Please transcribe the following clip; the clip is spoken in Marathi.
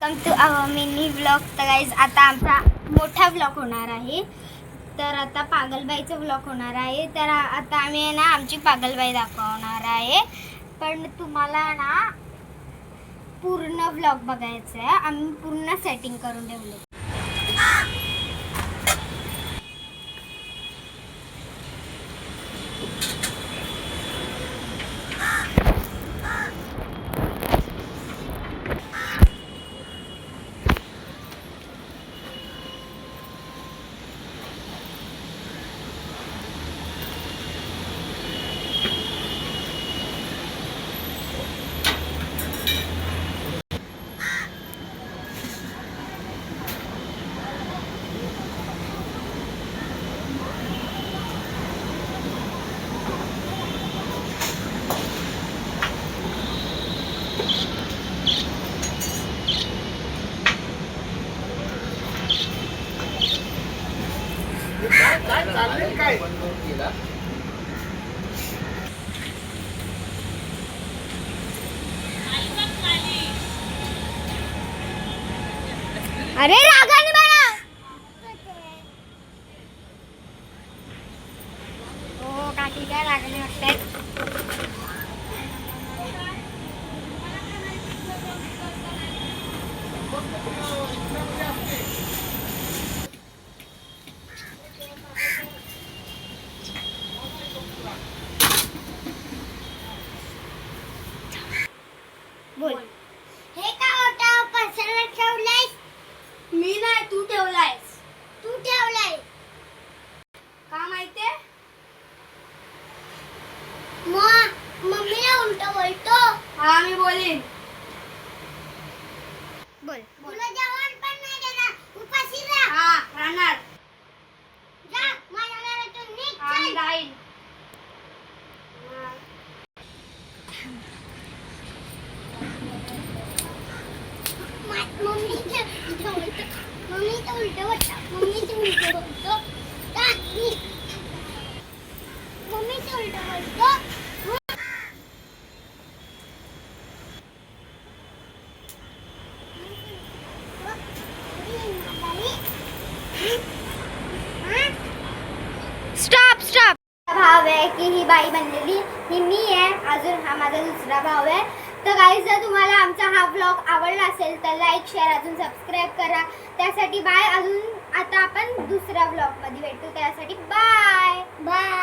Welcome to our mini vlog. तर गाईज आता आमचा मोठा व्लॉग होणार आहे. तर आता पागलबाईचा व्लॉग होणार आहे. तर आता आम्ही ना आमची पागलबाई दाखवणार आहे. पण तुम्हाला ना पूर्ण व्लॉग बघायचा आहे. आम्ही पूर्ण सेटिंग करून ठेवले. अरे रागाने बघा. हो काकी काय रागाने वाटतंय. बोल. हे का होता पसरा ठेवलायस? मी नाही, तू ठेवलायस. तू ठेवलाय का माहितीये? मम्मीला उलट बोलतो. हा मी बोलीन. बोल. तुला जेवण पण नाही देणार. उपाशी राहा. हा राहणार. जा माझ्या घरातून निघ. चल. जाईल. मम्मीचं उलट बोलतो. मम्मीचं उलट बोलतो. मम्मीचं उलट बोलतो. Stop stop. भाव आहे की ही बाई बनलेली ही मी आहे. अजून हा माझा दुसरा भाव आहे. तर गाईज जर तुम्हाला आमचा हा व्लॉग आवडला असेल तर लाईक शेअर अजून सबस्क्राईब करा. त्यासाठी बाय. अजून आता आपण दुसऱ्या व्लॉगमध्ये भेटू. त्यासाठी बाय बाय.